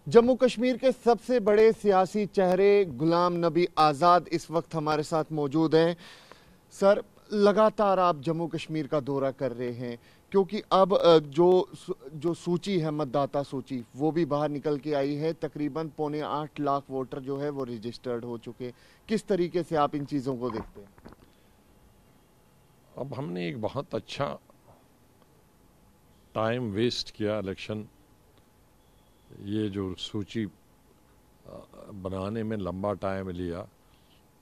जम्मू कश्मीर के सबसे बड़े सियासी चेहरे गुलाम नबी आज़ाद इस वक्त हमारे साथ मौजूद हैं। सर, लगातार आप जम्मू कश्मीर का दौरा कर रहे हैं क्योंकि अब जो सूची है, मतदाता सूची, वो भी बाहर निकल के आई है। तकरीबन 8.25 लाख वोटर जो है वो रजिस्टर्ड हो चुके। किस तरीके से आप इन चीज़ों को देखते हैं? अब हमने एक बहुत अच्छा टाइम वेस्ट किया इलेक्शन, ये जो सूची बनाने में लंबा टाइम लिया।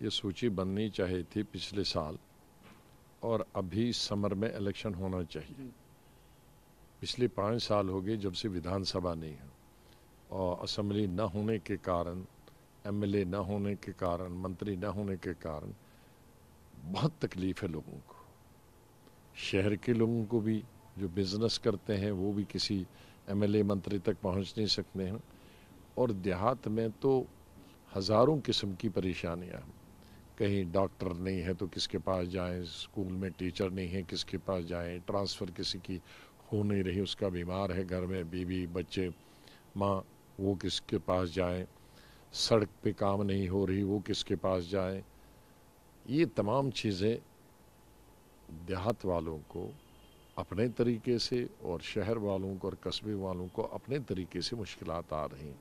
ये सूची बननी चाहिए थी पिछले साल और अभी समर में इलेक्शन होना चाहिए। पिछले 5 साल हो गए जब से विधानसभा नहीं है और असेंबली न होने के कारण, एमएलए न होने के कारण, मंत्री न होने के कारण बहुत तकलीफ है लोगों को। शहर के लोगों को भी, जो बिजनेस करते हैं वो भी किसी एमएलए मंत्री तक पहुंच नहीं सकते हैं। और देहात में तो हज़ारों किस्म की परेशानियां हैं। कहीं डॉक्टर नहीं है तो किसके पास जाएं, स्कूल में टीचर नहीं है किसके पास जाएं, ट्रांसफ़र किसी की हो नहीं रही, उसका बीमार है घर में बीवी बच्चे माँ, वो किसके पास जाएं, सड़क पे काम नहीं हो रही वो किसके पास जाएं। ये तमाम चीज़ें देहात वालों को अपने तरीके से और शहर वालों को और कस्बे वालों को अपने तरीके से मुश्किलात आ रही हैं।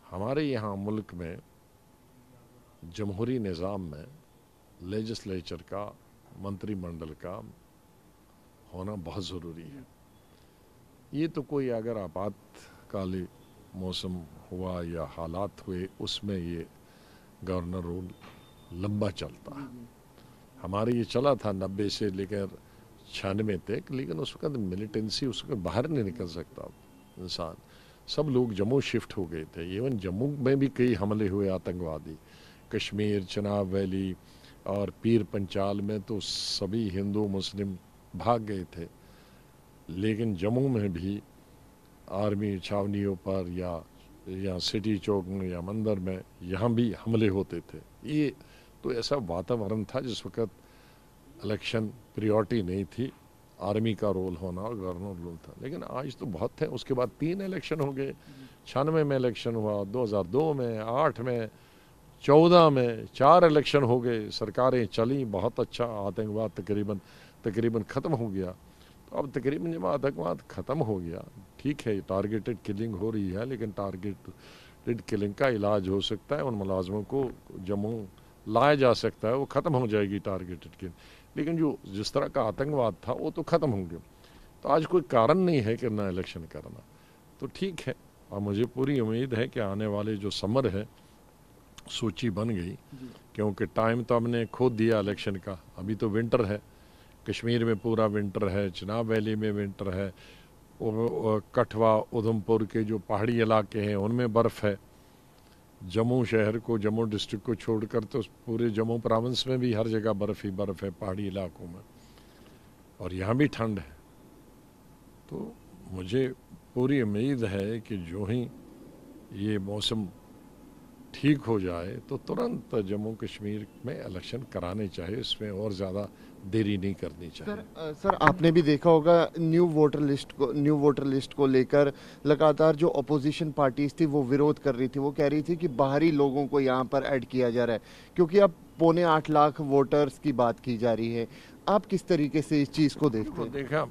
हमारे यहाँ मुल्क में जमहूरी निज़ाम में लेजिस्लेचर का, मंत्रिमंडल का होना बहुत ज़रूरी है। ये तो कोई अगर आपातकाली मौसम हुआ या हालात हुए उसमें ये गवर्नर रूल लंबा चलता है। हमारे ये चला था 90 से लेकर 96 तक, लेकिन उस वक्त मिलिटेंसी, उसके बाहर नहीं निकल सकता इंसान। सब लोग जम्मू शिफ्ट हो गए थे। इवन जम्मू में भी कई हमले हुए आतंकवादी, कश्मीर, चिनाब वैली और पीर पंचाल में तो सभी हिंदू मुस्लिम भाग गए थे। लेकिन जम्मू में भी आर्मी छावनियों पर या सिटी चौक में या मंदिर में, यहाँ भी हमले होते थे। ये तो ऐसा वातावरण था जिस वक्त इलेक्शन प्रायोरिटी नहीं थी, आर्मी का रोल होना और गवर्नर रोल था। लेकिन आज तो बहुत है। उसके बाद 3 इलेक्शन हो गए। 96 में इलेक्शन हुआ, 2002 में, 8 में, 14 में 4 इलेक्शन हो गए। सरकारें चली, बहुत अच्छा। आतंकवाद तकरीबन ख़त्म हो गया। तो अब तकरीबन जब आतंकवाद ख़त्म हो गया, ठीक है टारगेटेड किलिंग हो रही है, लेकिन टारगेटेड किलिंग का इलाज हो सकता है। उन मुलाजमों को जम्मू लाया जा सकता है, वो ख़त्म हो जाएगी टारगेटेड किलिंग। लेकिन जो जिस तरह का आतंकवाद था वो तो ख़त्म हो गया। तो आज कोई कारण नहीं है कि ना इलेक्शन करना। तो ठीक है, और मुझे पूरी उम्मीद है कि आने वाले जो समर है सूची बन गई, क्योंकि टाइम तो हमने खो दिया इलेक्शन का। अभी तो विंटर है, कश्मीर में पूरा विंटर है, चिनाब वैली में विंटर है, कठवा उधमपुर के जो पहाड़ी इलाके हैं उनमें बर्फ़ है। जम्मू शहर को, जम्मू डिस्ट्रिक्ट को छोड़कर तो पूरे जम्मू प्रोविंस में भी हर जगह बर्फ़ ही बर्फ़ है पहाड़ी इलाकों में, और यहाँ भी ठंड है। तो मुझे पूरी उम्मीद है कि जो ही ये मौसम ठीक हो जाए तो तुरंत जम्मू कश्मीर में इलेक्शन कराने चाहिए। इसमें और ज़्यादा देरी नहीं करनी चाहिए। सर, आपने भी देखा होगा न्यू वोटर लिस्ट को लेकर लगातार जो अपोजिशन पार्टीज थी वो विरोध कर रही थी। वो कह रही थी कि बाहरी लोगों को यहाँ पर ऐड किया जा रहा है, क्योंकि अब 8.25 लाख वोटर्स की बात की जा रही है। आप किस तरीके से इस चीज़ को देखते हैं? देखा,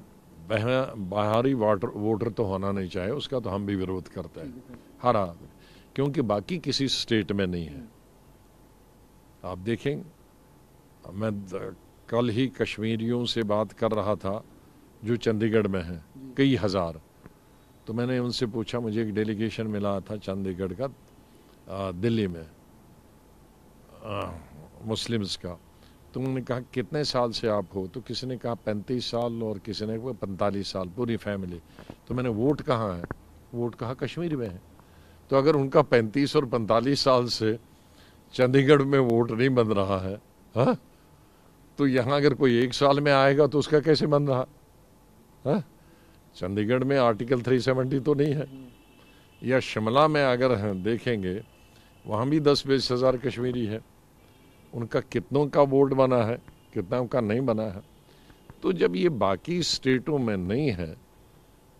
बाहरी वोटर तो होना नहीं चाहिए, उसका तो हम भी विरोध करते हैं हर आदमी, क्योंकि बाकी किसी स्टेट में नहीं है। आप देखें, मैं कल ही कश्मीरियों से बात कर रहा था जो चंडीगढ़ में हैं, कई हज़ार। तो मैंने उनसे पूछा, मुझे एक डेलीगेशन मिला था चंडीगढ़ का, दिल्ली में मुस्लिम्स का। तो उन्होंने कहा कितने साल से आप हो? तो किसी ने कहा 35 साल और किसी ने कहा 45 साल, पूरी फैमिली। तो मैंने वोट कहाँ है? वोट कहा कश्मीर में है। तो अगर उनका 35 और 45 साल से चंडीगढ़ में वोट नहीं बन रहा है, हाँ, तो यहाँ अगर कोई 1 साल में आएगा तो उसका कैसे बन रहा? हाँ, चंडीगढ़ में आर्टिकल 370 तो नहीं है। या शिमला में अगर देखेंगे, वहाँ भी 10-20 हज़ार कश्मीरी है। उनका कितनों का वोट बना है, कितना का नहीं बना है। तो जब ये बाकी स्टेटों में नहीं है,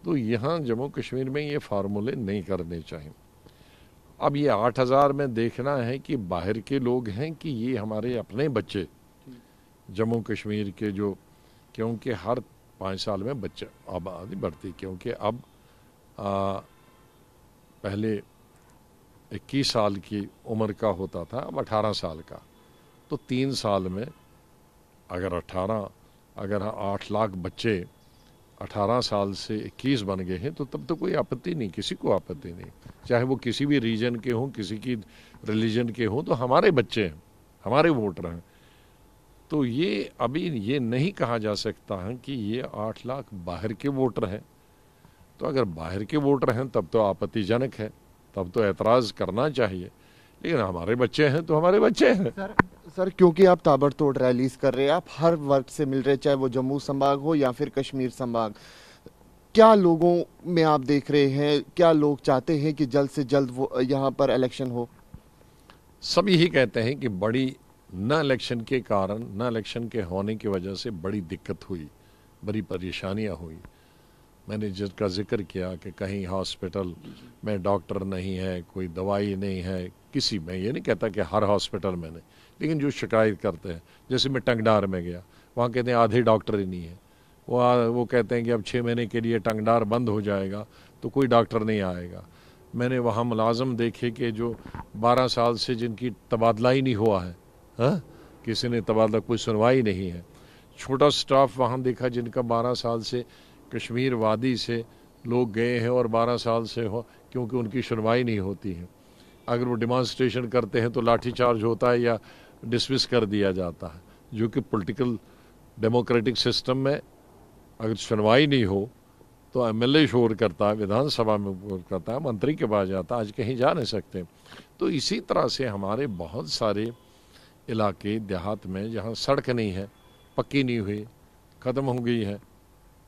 तो यहाँ जम्मू कश्मीर में ये फार्मूले नहीं करने चाहिए। अब ये 8,000 में देखना है कि बाहर के लोग हैं कि ये हमारे अपने बच्चे जम्मू कश्मीर के, जो क्योंकि हर 5 साल में बच्चा आबादी बढ़ती, क्योंकि अब पहले 21 साल की उम्र का होता था, अब 18 साल का। तो 3 साल में अगर 8 लाख बच्चे 18 साल से 21 बन गए हैं तो तब तो कोई आपत्ति नहीं, किसी को आपत्ति नहीं, चाहे वो किसी भी रीजन के हों, किसी की रिलीजन के हों, तो हमारे बच्चे हैं, हमारे वोटर हैं। तो ये अभी ये नहीं कहा जा सकता है कि ये 8 लाख बाहर के वोटर हैं। तो अगर बाहर के वोटर हैं तब तो आपत्तिजनक है, तब तो एतराज़ करना चाहिए, लेकिन हमारे बच्चे हैं तो हमारे बच्चे हैं। सर क्योंकि आप ताबड़तोड़ रैलीज कर रहे हैं, आप हर वर्ग से मिल रहे, चाहे वो जम्मू संभाग हो या फिर कश्मीर संभाग, क्या लोगों में आप देख रहे हैं, क्या लोग चाहते हैं कि जल्द से जल्द वो यहाँ पर इलेक्शन हो? सब यही कहते हैं कि बड़ी न इलेक्शन के कारण, न इलेक्शन के होने की वजह से बड़ी दिक्कत हुई, बड़ी परेशानियाँ हुई। मैंने जिसका जिक्र किया कि कहीं हॉस्पिटल में डॉक्टर नहीं है, कोई दवाई नहीं है, किसी में, ये नहीं कहता कि हर हॉस्पिटल में नहीं, लेकिन जो शिकायत करते हैं, जैसे मैं टंगडार में गया, वहाँ कहते हैं आधे डॉक्टर ही नहीं है, वो कहते हैं कि अब 6 महीने के लिए टंगडार बंद हो जाएगा तो कोई डॉक्टर नहीं आएगा। मैंने वहाँ मुलाजम देखे कि जो 12 साल से जिनकी तबादला ही नहीं हुआ है, हाँ, किसी ने तबादला, कोई सुनवाई नहीं है। छोटा स्टाफ वहाँ देखा जिनका 12 साल से कश्मीर वादी से लोग गए हैं और 12 साल से हो, क्योंकि उनकी सुनवाई नहीं होती है। अगर वो डिमॉन्स्ट्रेशन करते हैं तो लाठीचार्ज होता है या डिसमिस कर दिया जाता है, जो कि पॉलिटिकल डेमोक्रेटिक सिस्टम में अगर सुनवाई नहीं हो तो एमएलए शोर करता है, विधानसभा में शोर करता है, मंत्री के पास जाता है, आज कहीं जा नहीं सकते। तो इसी तरह से हमारे बहुत सारे इलाके देहात में जहाँ सड़क नहीं है, पक्की नहीं हुई, ख़त्म हो गई है,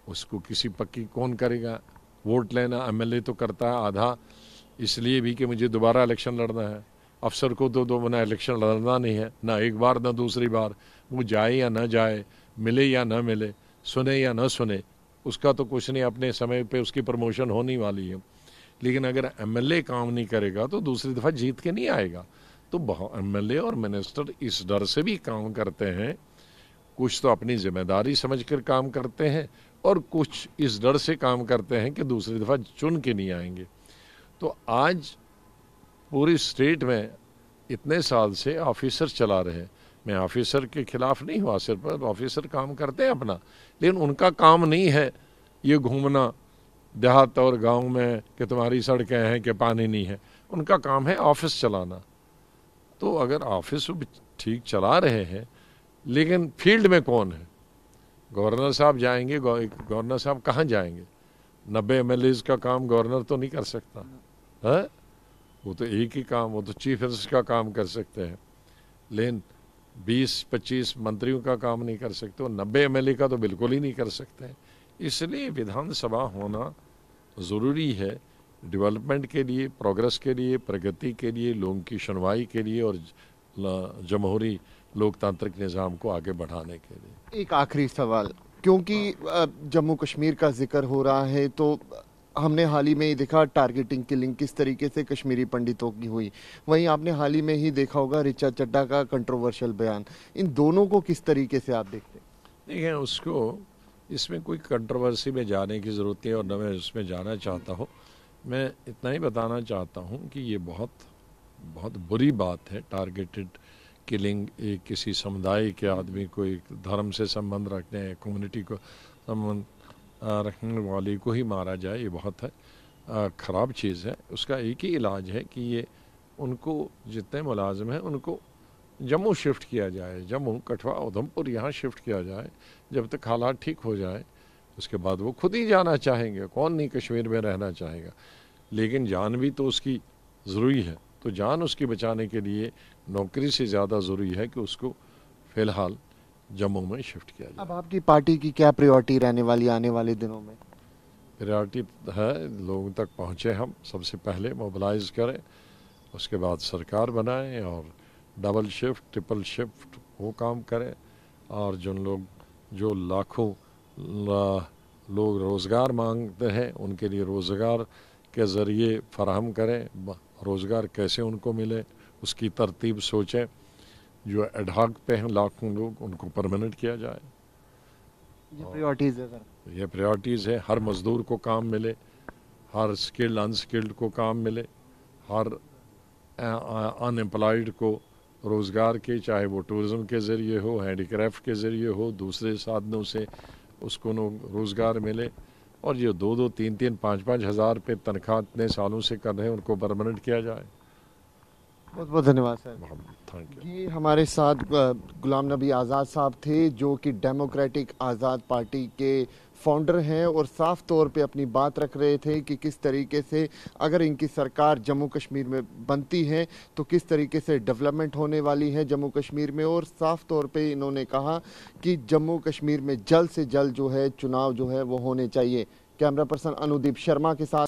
उसको किसी पक्की कौन करेगा? वोट लेना एमएलए तो करता है आधा इसलिए भी कि मुझे दोबारा इलेक्शन लड़ना है। अफसर को तो दो महीना इलेक्शन लड़ना नहीं है, ना एक बार ना दूसरी बार, वो जाए या ना जाए, मिले या ना मिले, सुने या ना सुने, उसका तो कुछ नहीं, अपने समय पे उसकी प्रमोशन होने वाली है। लेकिन अगर एमएलए काम नहीं करेगा तो दूसरी दफ़ा जीत के नहीं आएगा। तो एमएलए और मिनिस्टर इस डर से भी काम करते हैं, कुछ तो अपनी जिम्मेदारी समझकर काम करते हैं और कुछ इस डर से काम करते हैं कि दूसरी दफ़ा चुन के नहीं आएंगे। तो आज पूरी स्टेट में इतने साल से ऑफिसर चला रहे, मैं ऑफिसर के खिलाफ नहीं हूँ, सिर्फ ऑफिसर काम करते हैं अपना, लेकिन उनका काम नहीं है ये घूमना देहात और गांव में कि तुम्हारी सड़कें हैं कि पानी नहीं है, उनका काम है ऑफिस चलाना। तो अगर ऑफिस ठीक चला रहे हैं, लेकिन फील्ड में कौन है? गवर्नर साहब जाएंगे, गवर्नर साहब कहाँ जाएंगे? 90 एमएलएज का काम गवर्नर तो नहीं कर सकता है, वो तो एक ही काम, वो तो चीफ मिनिस्टर का काम कर सकते हैं, लेकिन 20-25 मंत्रियों का काम नहीं कर सकते, और 90 एमएलए का तो बिल्कुल ही नहीं कर सकते। इसलिए विधानसभा होना ज़रूरी है डेवलपमेंट के लिए, प्रोग्रेस के लिए, प्रगति के लिए, लोगों की सुनवाई के लिए और जमहूरी लोकतांत्रिक निज़ाम को आगे बढ़ाने के लिए। एक आखिरी सवाल, क्योंकि जम्मू कश्मीर का जिक्र हो रहा है, तो हमने हाल ही में ही देखा टारगेटिंग किलिंग किस तरीके से कश्मीरी पंडितों की हुई। वहीं आपने हाल ही में ही देखा होगा ऋचा चड्ढा का कंट्रोवर्शियल बयान। इन दोनों को किस तरीके से आप देखते हैं? देखिए, उसको इसमें कोई कंट्रोवर्सी में जाने की ज़रूरत नहीं और न मैं उसमें जाना चाहता हूँ। मैं इतना ही बताना चाहता हूँ कि ये बहुत बहुत बुरी बात है। टारगेटेड किलिंग, एक किसी समुदाय के आदमी को, एक धर्म से संबंध रखने, कम्युनिटी को संबंध रखने वाले को ही मारा जाए, ये बहुत है ख़राब चीज़ है। उसका एक ही इलाज है कि ये उनको, जितने मुलाजिम हैं उनको जम्मू शिफ्ट किया जाए, जम्मू, कठुआ, उधमपुर यहाँ शिफ्ट किया जाए। जब तक हालात ठीक हो जाए उसके बाद वो खुद ही जाना चाहेंगे, कौन नहीं कश्मीर में रहना चाहेगा। लेकिन जान भी तो उसकी ज़रूरी है, तो जान उसकी बचाने के लिए नौकरी से ज़्यादा ज़रूरी है कि उसको फ़िलहाल जम्मू में शिफ्ट किया जाए। अब आपकी पार्टी की क्या प्रायोरिटी रहने वाली आने वाले दिनों में? प्रायोरिटी है लोगों तक पहुँचे, हम सबसे पहले मोबिलाइज़ करें, उसके बाद सरकार बनाएं और डबल शिफ्ट, ट्रिपल शिफ्ट वो काम करें। और जो लोग, जो लाखों लोग रोज़गार मांगते हैं, उनके लिए रोज़गार के ज़रिए फराहम करें, रोज़गार कैसे उनको मिले उसकी तरतीब सोचें। जो एडहॉक पे हैं लाखों लोग, उनको परमानेंट किया जाए। ये प्रायोरिटीज़ है सर। ये प्रायोरिटीज़ है। हर मज़दूर को काम मिले, हर स्किल्ड अनस्किल्ड को काम मिले, हर अनएम्प्लॉयड को रोज़गार के, चाहे वो टूरिज़्म के ज़रिए हो, हैंडीक्राफ्ट के ज़रिए हो, दूसरे साधनों से उसको रोज़गार मिले। और ये 2-2, 3-3, 5-5 हज़ार रुपये तनख्वाह इतने सालों से कर रहे हैं, उनको परमानेंट किया जाए। बहुत बहुत धन्यवाद सर। Thank you. ये हमारे साथ गुलाम नबी आज़ाद साहब थे, जो कि डेमोक्रेटिक आज़ाद पार्टी के फाउंडर हैं, और साफ तौर पे अपनी बात रख रहे थे कि किस तरीके से अगर इनकी सरकार जम्मू कश्मीर में बनती है तो किस तरीके से डेवलपमेंट होने वाली है जम्मू कश्मीर में। और साफ तौर पे इन्होंने कहा कि जम्मू कश्मीर में जल्द से जल्द जो है चुनाव जो है वो होने चाहिए। कैमरा पर्सन अनुदीप शर्मा के साथ